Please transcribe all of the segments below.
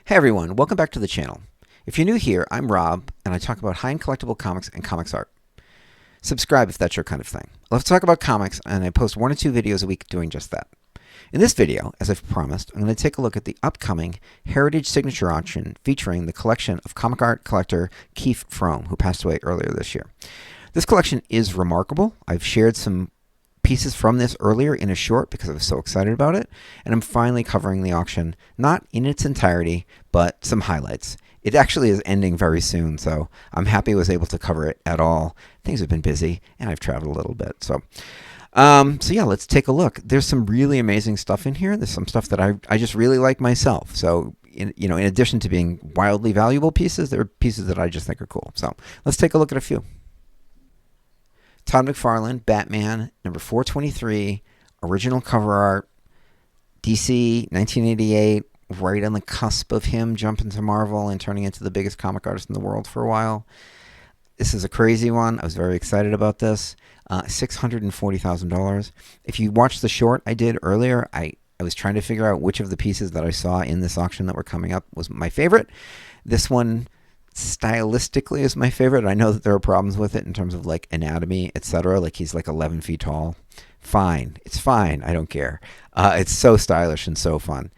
Hey everyone, welcome back to the channel. If you're new here, I'm Rob, and I talk about high-end collectible comics and comics art. Subscribe if that's your kind of thing. I love to talk about comics, and I post 1 or 2 videos a week doing just that. In this video, as I've promised, I'm going to take a look at the upcoming Heritage Signature Auction featuring the collection of comic art collector Keif Fromm, who passed away earlier this year. This collection is remarkable. I've shared some pieces from this earlier in a short because I was so excited about it, and I'm finally covering the auction, not in its entirety, but some highlights. It actually is ending very soon, so I'm happy I was able to cover it at all. Things have been busy, and I've traveled a little bit, so yeah, let's take a look. There's some really amazing stuff in here. There's some stuff that I just really like myself. So, in addition to being wildly valuable pieces, there are pieces that I just think are cool. So let's take a look at a few. Todd McFarlane, Batman, number 423, original cover art, DC, 1988, right on the cusp of him jumping to Marvel and turning into the biggest comic artist in the world for a while. This is a crazy one. I was very excited about this. $640,000. If you watched the short I did earlier, I was trying to figure out which of the pieces that I saw in this auction that were coming up was my favorite. This one stylistically is my favorite. I know that there are problems with it in terms of like anatomy, etc. Like he's like 11 feet tall. Fine. It's fine. I don't care. It's so stylish and so fun.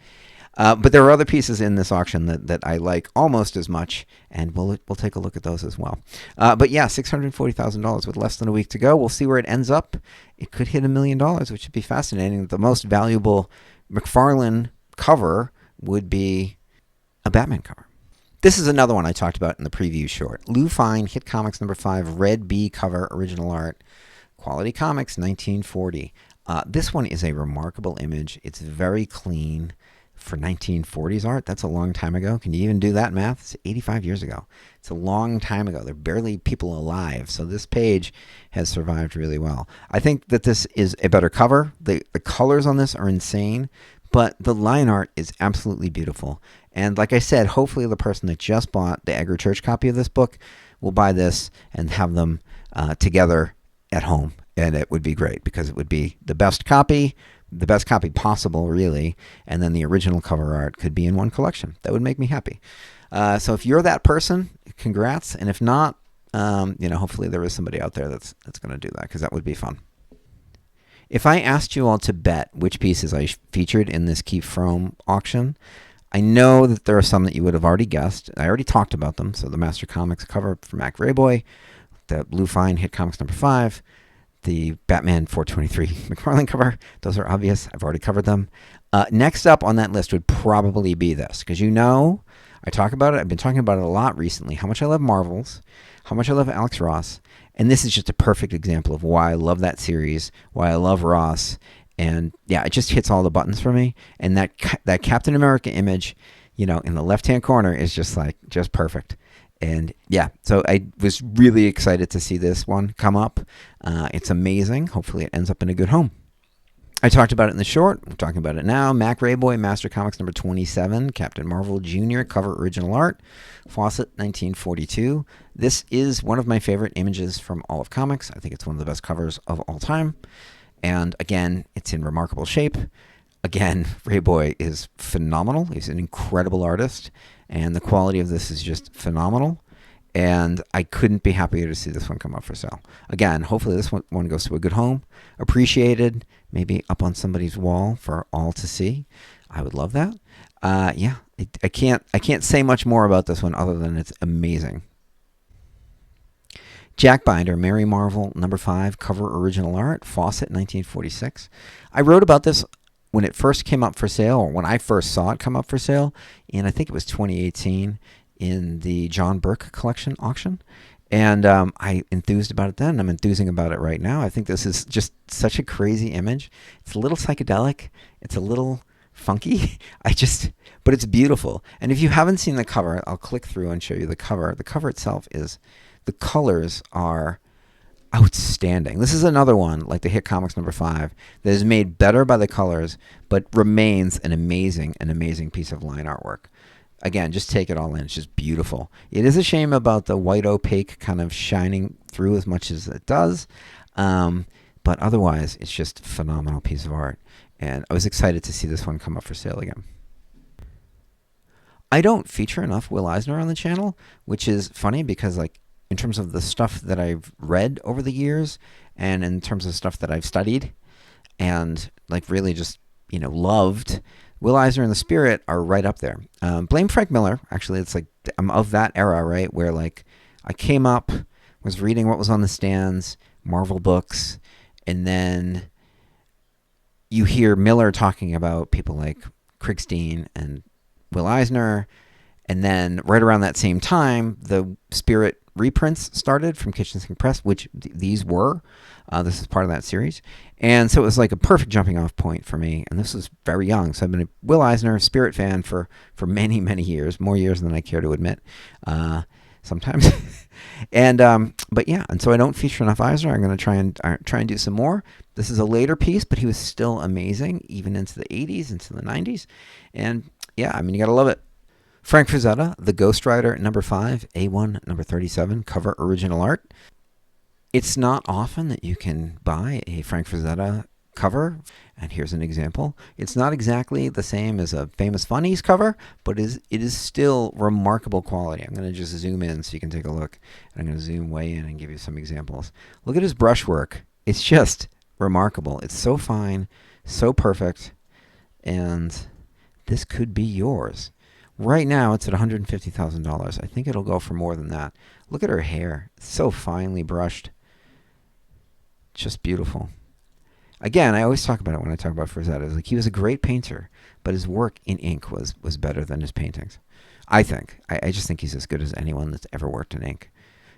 But there are other pieces in this auction that I like almost as much, and we'll take a look at those as well. But yeah, $640,000 with less than a week to go. We'll see where it ends up. It could hit $1 million, which would be fascinating. The most valuable McFarlane cover would be a Batman cover. This is another one I talked about in the preview short. Lou Fine, Hit Comics number 5, Red B cover, original art, Quality Comics, 1940. This one is a remarkable image. It's very clean for 1940s art. That's a long time ago. Can you even do that math? It's 85 years ago. It's a long time ago. There are barely people alive. So this page has survived really well. I think that this is a better cover. The colors on this are insane, but the line art is absolutely beautiful. And like I said, hopefully the person that just bought the Agri Church copy of this book will buy this and have them together at home. And it would be great because it would be the best copy possible, really. And then the original cover art could be in one collection. That would make me happy. So if you're that person, congrats. And if not, hopefully there is somebody out there that's going to do that because that would be fun. If I asked you all to bet which pieces I featured in this Keif Fromm auction, I know that there are some that you would have already guessed. I already talked about them. So the Master Comics cover from Raboy, the Lou Fine Hit Comics number 5, the Batman 423 McFarlane cover. Those are obvious. I've already covered them. Next up on that list would probably be this, because I talk about it. I've been talking about it a lot recently, how much I love Marvels, how much I love Alex Ross, and this is just a perfect example of why I love that series, why I love Ross. And yeah, it just hits all the buttons for me. And that Captain America image, in the left-hand corner is just perfect. And yeah, so I was really excited to see this one come up. It's amazing. Hopefully it ends up in a good home. I talked about it in the short. I'm talking about it now. Raboy, Master Comics number 27, Captain Marvel Jr. cover, original art, Fawcett, 1942. This is one of my favorite images from all of comics. I think it's one of the best covers of all time. And again, it's in remarkable shape. Again, Raboy is phenomenal. He's an incredible artist, and the quality of this is just phenomenal. And I couldn't be happier to see this one come up for sale. Again, hopefully this one goes to a good home, appreciated, maybe up on somebody's wall for all to see. I would love that. Yeah, I can't say much more about this one other than it's amazing. Jack Binder, Mary Marvel, number 5, cover, original art, Fawcett, 1946. I wrote about this when it first came up for sale, or when I first saw it come up for sale, and I think it was 2018 in the John Burke collection auction. And I enthused about it then. I'm enthusing about it right now. I think this is just such a crazy image. It's a little psychedelic. It's a little funky. But it's beautiful. And if you haven't seen the cover, I'll click through and show you the cover. The cover itself the colors are outstanding. This is another one, like the Hit Comics number 5, that is made better by the colors, but remains an amazing piece of line artwork. Again, just take it all in. It's just beautiful. It is a shame about the white opaque kind of shining through as much as it does, but otherwise, it's just a phenomenal piece of art. And I was excited to see this one come up for sale again. I don't feature enough Will Eisner on the channel, which is funny because, like, in terms of the stuff that I've read over the years and in terms of stuff that I've studied and, like, really just, loved, Will Eisner and The Spirit are right up there. Blame Frank Miller. Actually, it's like I'm of that era, right, where, like, I came up, was reading what was on the stands, Marvel books, and then you hear Miller talking about people like Krigstein and Will Eisner, and then right around that same time, the Spirit reprints started from Kitchen Sink Press, which these were. This is part of that series. And so it was like a perfect jumping off point for me. And this was very young. So I've been a Will Eisner Spirit fan for many, many years, more years than I care to admit sometimes. And but yeah, and so I don't feature enough Eisner. I'm going to try and do some more. This is a later piece, but he was still amazing, even into the 80s, into the 90s. And yeah, I mean, you got to love it. Frank Frazetta, The Ghost Rider, number 5, A1, number 37, cover original art. It's not often that you can buy a Frank Frazetta cover, and here's an example. It's not exactly the same as a Famous Funnies cover, but it is still remarkable quality. I'm going to just zoom in so you can take a look. I'm going to zoom way in and give you some examples. Look at his brushwork. It's just remarkable. It's so fine, so perfect, and this could be yours. Right now, it's at $150,000. I think it'll go for more than that. Look at her hair. It's so finely brushed. Just beautiful. Again, I always talk about it when I talk about Frazetta. It's like he was a great painter, but his work in ink was better than his paintings. I think. I just think he's as good as anyone that's ever worked in ink.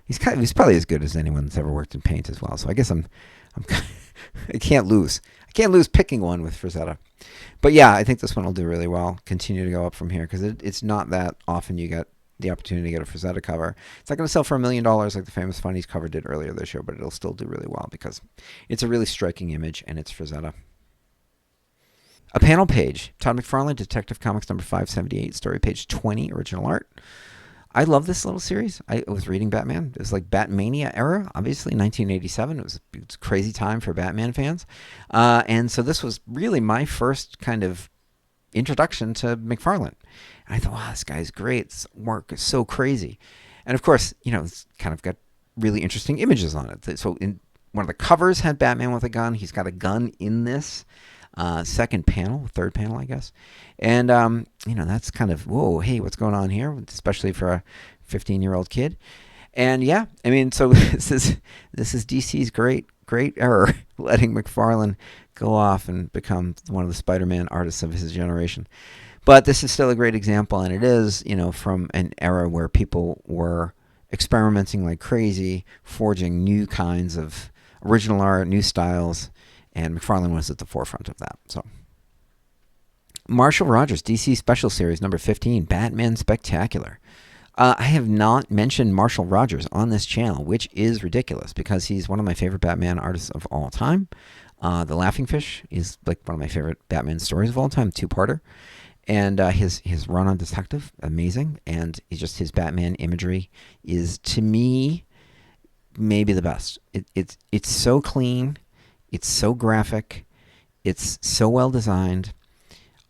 He's probably as good as anyone that's ever worked in paint as well. So I guess I can't lose. I can't lose picking one with Frazetta. But yeah, I think this one will do really well. Continue to go up from here because it's not that often you get the opportunity to get a Frazetta cover. It's not going to sell for $1 million like the Famous Funnies cover did earlier this year, but it'll still do really well because it's a really striking image and it's Frazetta. A panel page. Todd McFarlane, Detective Comics number 578, story page 20, original art. I love this little series. I was reading Batman. It was like Batmania era, obviously, 1987. It was a crazy time for Batman fans. And so this was really my first kind of introduction to McFarlane. And I thought, wow, this guy's great. This work is so crazy. And of course, it's kind of got really interesting images on it. So in one of the covers had Batman with a gun. He's got a gun in this third panel, I guess. And, that's kind of, whoa, hey, what's going on here? Especially for a 15-year-old kid. And yeah, I mean, so this is DC's great error, letting McFarlane go off and become one of the Spider-Man artists of his generation. But this is still a great example, and it is, from an era where people were experimenting like crazy, forging new kinds of original art, new styles, and McFarlane was at the forefront of that. So, Marshall Rogers, DC Special Series number 15, Batman Spectacular. I have not mentioned Marshall Rogers on this channel, which is ridiculous because he's one of my favorite Batman artists of all time. The Laughing Fish is like one of my favorite Batman stories of all time, two-parter. And his run on Detective, amazing. And his Batman imagery is, to me, maybe the best. It's so clean. It's so graphic. It's so well designed.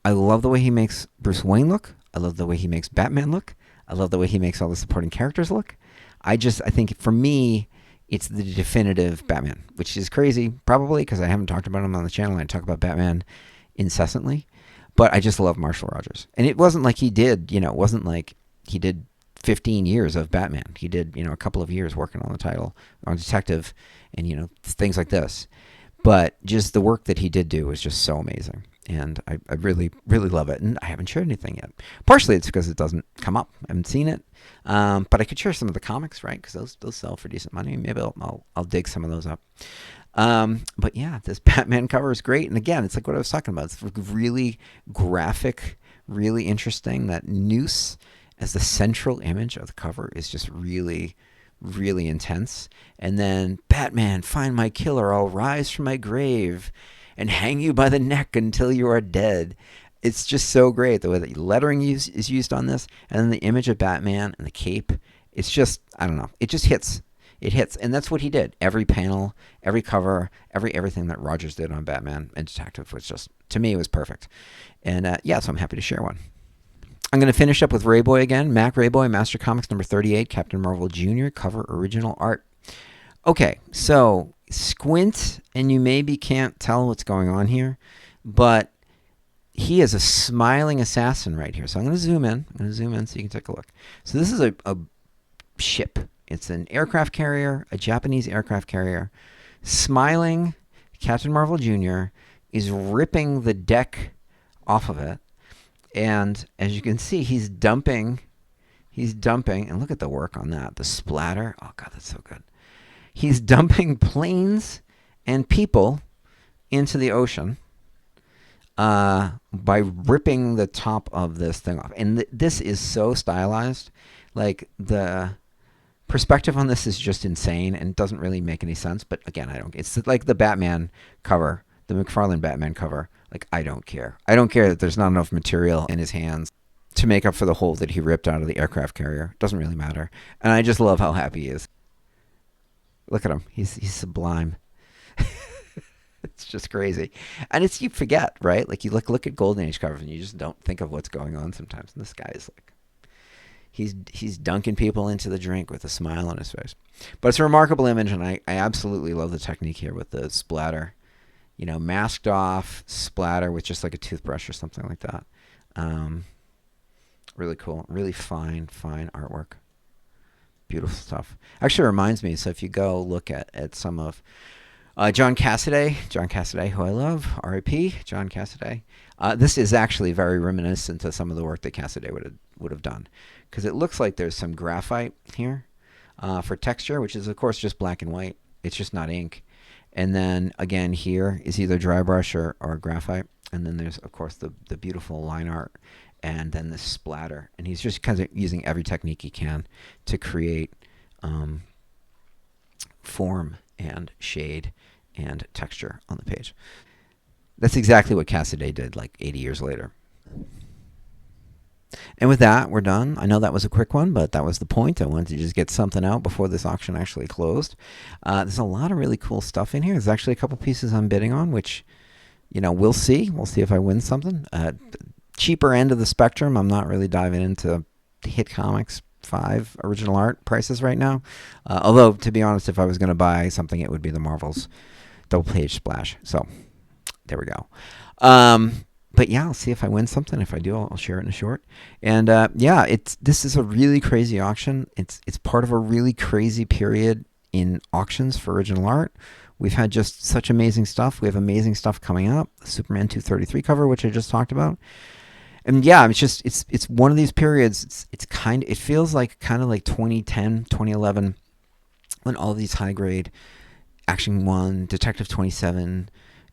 I love the way he makes Bruce Wayne look. I love the way he makes Batman look. I love the way he makes all the supporting characters look. I think for me, it's the definitive Batman, which is crazy, probably because I haven't talked about him on the channel. I talk about Batman incessantly. But I just love Marshall Rogers. And it wasn't like he did, it wasn't like he did 15 years of Batman. He did, a couple of years working on the title, on Detective, and, things like this. But just the work that he did do was just so amazing. And I really, really love it. And I haven't shared anything yet. Partially it's because it doesn't come up. I haven't seen it. But I could share some of the comics, right? Because those sell for decent money. Maybe I'll dig some of those up. But yeah, this Batman cover is great. And again, it's like what I was talking about. It's really graphic, really interesting. That noose as the central image of the cover is just really, really intense. And then Batman, find my killer. I'll rise from my grave and hang you by the neck until you are dead. It's just so great the way that lettering is used on this. And then the image of Batman and the cape. It's just, I don't know. It just hits. It hits. And that's what he did. Every panel, every cover, everything that Rogers did on Batman and Detective was just, to me, it was perfect. And so I'm happy to share one. I'm going to finish up with Raboy again. Mac Raboy, Master Comics number 38, Captain Marvel Jr., cover original art. Okay, so squint, and you maybe can't tell what's going on here, but he is a smiling assassin right here. So I'm going to zoom in. I'm going to zoom in so you can take a look. So this is a ship. It's an aircraft carrier, a Japanese aircraft carrier. Smiling Captain Marvel Jr. is ripping the deck off of it. And as you can see, he's dumping, and look at the work on that. The splatter. Oh, God, that's so good. He's dumping planes and people into the ocean by ripping the top of this thing off. And this is so stylized. Like, the perspective on this is just insane and doesn't really make any sense. But again, it's like the Batman cover, the McFarlane Batman cover. Like, I don't care. I don't care that there's not enough material in his hands to make up for the hole that he ripped out of the aircraft carrier. Doesn't really matter. And I just love how happy he is. Look at him. He's sublime. It's just crazy. And you forget, right? Like, you look at Golden Age covers and you just don't think of what's going on sometimes. And this guy is like, he's dunking people into the drink with a smile on his face. But it's a remarkable image, and I absolutely love the technique here with the splatter. You know, masked off splatter with just like a toothbrush or something like that. Really cool. Really fine artwork. Beautiful stuff. Actually reminds me, so if you go look at some of John Cassaday, who I love, R.I.P., John Cassaday. This is actually very reminiscent of some of the work that Cassaday would have done, because it looks like there's some graphite here for texture, which is, of course, just black and white. It's just not ink. And then, again, here is either dry brush or graphite. And then there's, of course, the beautiful line art, and then the splatter. And he's just kind of using every technique he can to create form and shade and texture on the page. That's exactly what Cassaday did like 80 years later. And with that, we're done. I know that was a quick one, but that was the point. I wanted to just get something out before this auction actually closed. There's a lot of really cool stuff in here. There's actually a couple pieces I'm bidding on, which, we'll see. We'll see if I win something. Cheaper end of the spectrum. I'm not really diving into Hit Comics 5 original art prices right now. Although, to be honest, if I was going to buy something, it would be the Marvel's double page splash. So, there we go. But yeah, I'll see if I win something. If I do, I'll share it in a short. And this is a really crazy auction. It's part of a really crazy period in auctions for original art. We've had just such amazing stuff. We have amazing stuff coming up. The Superman 233 cover, which I just talked about. And yeah, it's one of these periods. It feels like kind of like 2010, 2011, when all of these high grade Action 1, Detective 27,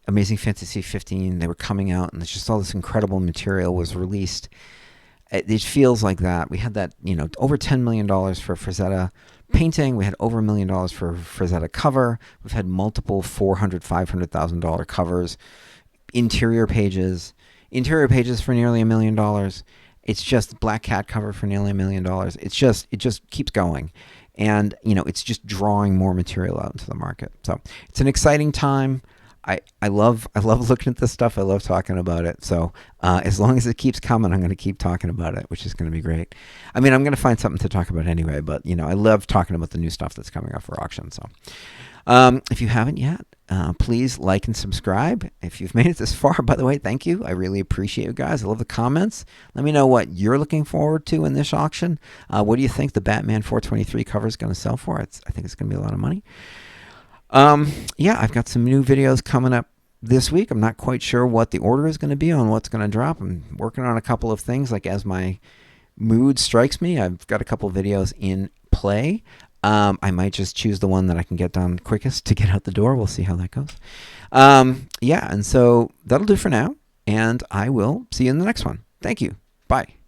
Amazing Fantasy 15, they were coming out, and it's just all this incredible material was released. It feels like that. We had that, over $10 million for Frazetta painting. We had over $1 million for Frazetta cover. We've had multiple $400,000, $500,000 covers. Interior pages for nearly $1 million. It's just Black Cat cover for nearly $1 million. It just keeps going. And, it's just drawing more material out into the market. So it's an exciting time. I love looking at this stuff. I love talking about it. So as long as it keeps coming, I'm going to keep talking about it, which is going to be great. I mean, I'm going to find something to talk about anyway, but, I love talking about the new stuff that's coming up for auction. So if you haven't yet, please like and subscribe. If you've made it this far, by the way, thank you. I really appreciate you guys. I love the comments. Let me know what you're looking forward to in this auction. What do you think the Batman 423 cover is going to sell for? I think it's going to be a lot of money. I've got some new videos coming up this week. I'm not quite sure what the order is going to be on what's going to drop. I'm working on a couple of things, like as my mood strikes me. I've got a couple of videos in play. I might just choose the one that I can get done quickest to get out the door. We'll see how that goes. And so that'll do for now, and I will see you in the next one. Thank you. Bye.